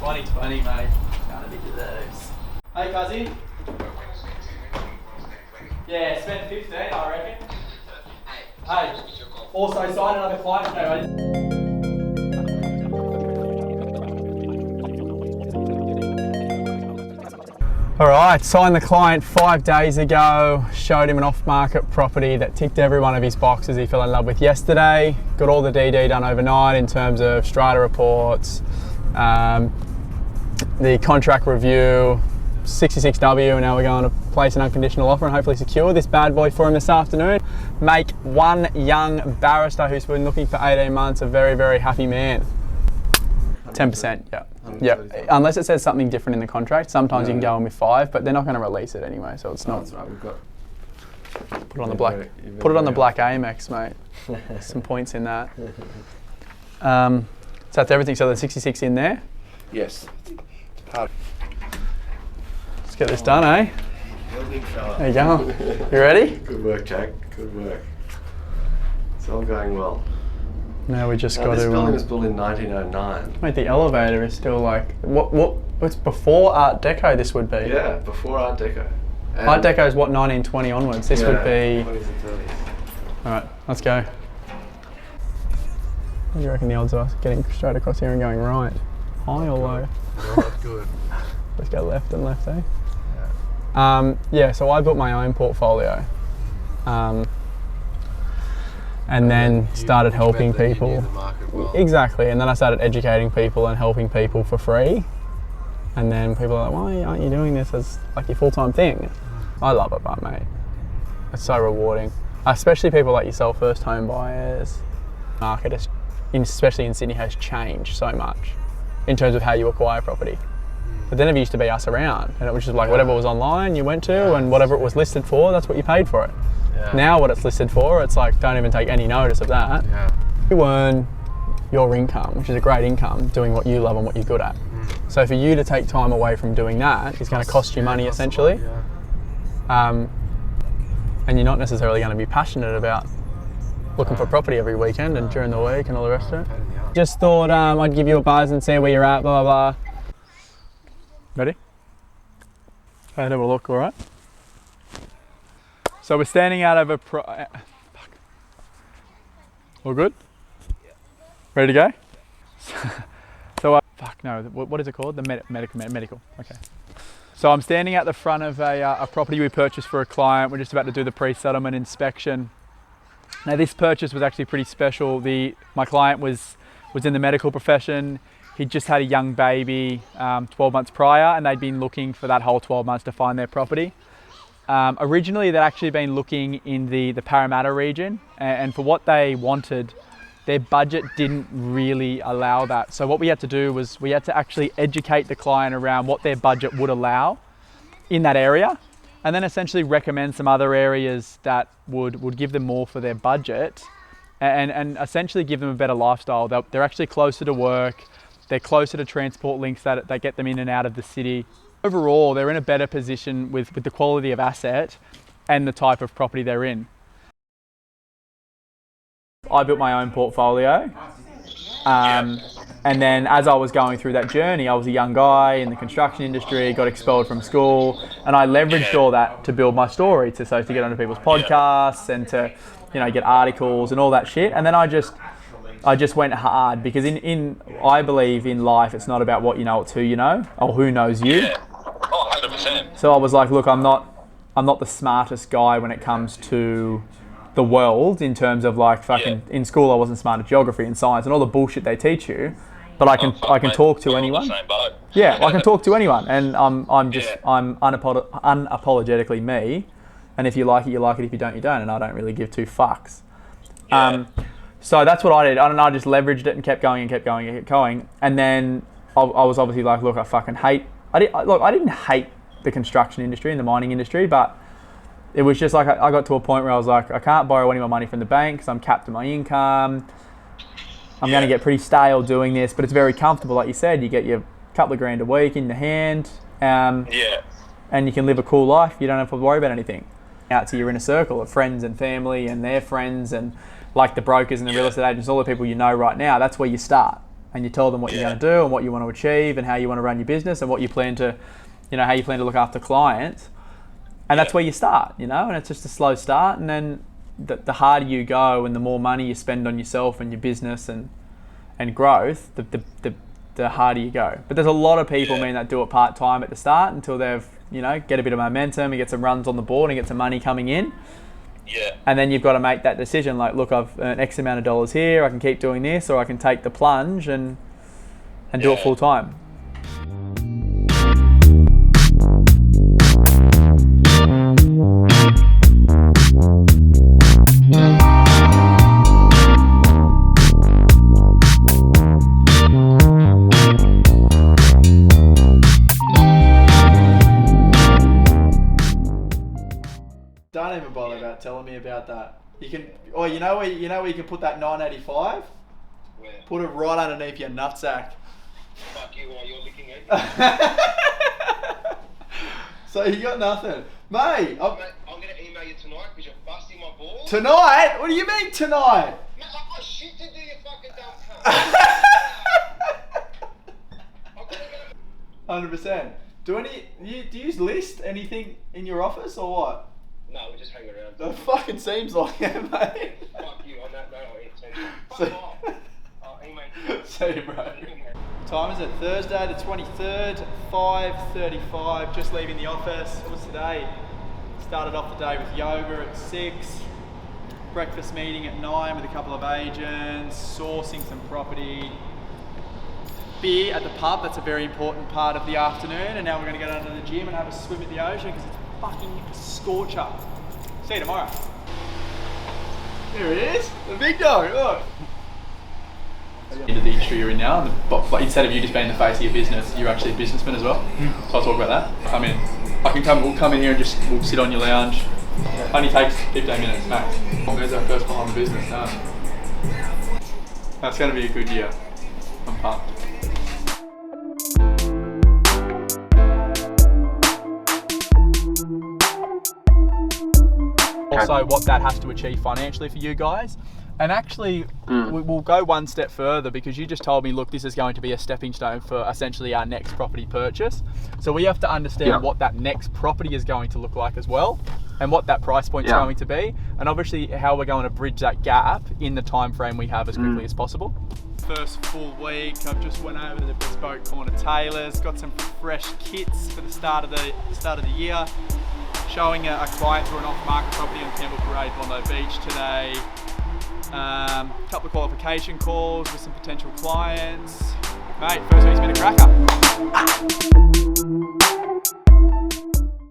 2020, mate. Can't be deserves. Hey, Cuzzy. Yeah, spent 15, I reckon. Hey, also sign another client today. Alright, signed the client 5 days ago, showed him an off-market property that ticked every one of his boxes he fell in love with yesterday. Got all the DD done overnight in terms of strata reports, the contract review, 66W, and now we're going to place an unconditional offer and hopefully secure this bad boy for him this afternoon. Make one young barrister who's been looking for 18 months a very, very happy man. 10%, yeah. Yeah, unless it says something different in the contract. Sometimes you can go in with 5, but they're not going to release it anyway, so it's not. That's right. We've got. Put it on the black. Put it on the black Amex, mate. Some points in that. So that's everything. So the 66 in there. Yes. Let's get this done, eh? There you go. You ready? Good work, Jack. Good work. It's all going well. Now we just got to. This building was built in 1909. Mate, the elevator is still like what's before Art Deco. This would be. Yeah, before Art Deco. And Art Deco is what, 1920 onwards. This would be. 20s and 30s. All right, let's go. What do you reckon the odds are getting straight across here and going right? High or low? Right, good. Let's go left and left, eh? Yeah. So I built my own portfolio. And then started helping people. Exactly, and then I started educating people and helping people for free. And then people are like, why aren't you doing this as like your full-time thing? I love it, but mate, it's so rewarding. Especially people like yourself, first home buyers. Market, especially in Sydney, has changed so much in terms of how you acquire property. But then it used to be us around, and it was just like whatever was online you went to, and whatever it was listed for, that's what you paid for it. Yeah. Now what it's listed for, it's like, don't even take any notice of that. Yeah. You earn your income, which is a great income, doing what you love and what you're good at. So for you to take time away from doing that is going to cost you money essentially. And you're not necessarily going to be passionate about looking for property every weekend and during the week and all the rest of it. Just thought I'd give you a buzz and see where you're at, blah, blah, blah. Ready? Have a look, all right? So we're standing out of a fuck. All good? Yeah. Ready to go? So fuck no, what is it called? The medical, okay. So I'm standing at the front of a property we purchased for a client. We're just about to do the pre-settlement inspection. Now this purchase was actually pretty special. My client was in the medical profession. He'd just had a young baby 12 months prior, and they'd been looking for that whole 12 months to find their property. Originally, they'd actually been looking in the Parramatta region, and for what they wanted, their budget didn't really allow that. So what we had to do was we had to actually educate the client around what their budget would allow in that area, and then essentially recommend some other areas that would give them more for their budget, and essentially give them a better lifestyle. They're actually closer to work, they're closer to transport links that get them in and out of the city. Overall, they're in a better position with the quality of asset and the type of property they're in. I built my own portfolio, and then as I was going through that journey, I was a young guy in the construction industry, got expelled from school, and I leveraged all that to build my story, to get onto people's podcasts and to, get articles and all that shit. And then I just went hard because I believe in life, it's not about what you know, it's who you know, or who knows you. Yeah. Oh, 100%. So I was like, look, I'm not the smartest guy when it comes to the world in terms of like fucking in school I wasn't smart at geography and science and all the bullshit they teach you, but I can talk to anyone. Yeah, I can talk to anyone, and I'm unapologetically me, and if you like it, you like it. If you don't, you don't, and I don't really give two fucks. Yeah. So that's what I did, and I just leveraged it and kept going and kept going and kept going. And then I was obviously like, look, I fucking hate. I didn't hate the construction industry and the mining industry, but it was just like I got to a point where I was like, I can't borrow any more money from the bank because I'm capped to my income. I'm going to get pretty stale doing this, but it's very comfortable, like you said. You get your couple of grand a week in the hand, and you can live a cool life. You don't have to worry about anything. Out to your inner circle of friends and family and their friends, and like the brokers and the real estate agents, all the people you know right now. That's where you start. and you tell them what you're going to do and what you want to achieve and how you want to run your business and what you plan to, how you plan to look after clients. And that's where you start, and it's just a slow start. And then the harder you go and the more money you spend on yourself and your business and growth, the harder you go. But there's a lot of people, that do it part-time at the start until they've, get a bit of momentum and get some runs on the board and get some money coming in. Yeah. And then you've got to make that decision, like, look, I've earned X amount of dollars here, I can keep doing this, or I can take the plunge and do it full time. Don't even bother about telling me about that. You can, where you can put that 985? Where? Put it right underneath your nutsack. Fuck you while you're licking it. So you got nothing, mate. I'm gonna email you tonight because you're busting my balls. Tonight? What do you mean tonight? Mate, I've got shit to do, you fucking dumb cunt. 100%. Do you use list anything in your office or what? No, we just hang around. It fucking seems like it, mate. Fuck you, on that note, I'll eat attention. So- Fuck off. Email. See you, bro. Time is it? Thursday the 23rd, 5:35. Just leaving the office. It was today. Started off the day with yoga at 6. Breakfast meeting at 9 with a couple of agents. Sourcing some property. Beer at the pub. That's a very important part of the afternoon. And now we're going to go down to the gym and have a swim at the ocean because it's fucking scorcher. See you tomorrow. Here it is. The big dog. Look. Into the industry you're in now, but instead of you just being the face of your business, you're actually a businessman as well. So I'll talk about that. We'll come in here and we'll sit on your lounge. Only takes 15 minutes max. There's our first behind the business now. That's going to be a good year. I'm pumped. Also, what that has to achieve financially for you guys. And actually, we'll go one step further because you just told me, look, this is going to be a stepping stone for essentially our next property purchase. So we have to understand what that next property is going to look like as well, and what that price point is going to be, and obviously how we're going to bridge that gap in the time frame we have as quickly as possible. First full week, I've just went over to the Bespoke Corner Tailors, got some fresh kits for the start of the year, showing a client through an off-market property on Campbell Parade, Bondi Beach today. Couple of qualification calls with some potential clients. Mate, first week's been a cracker.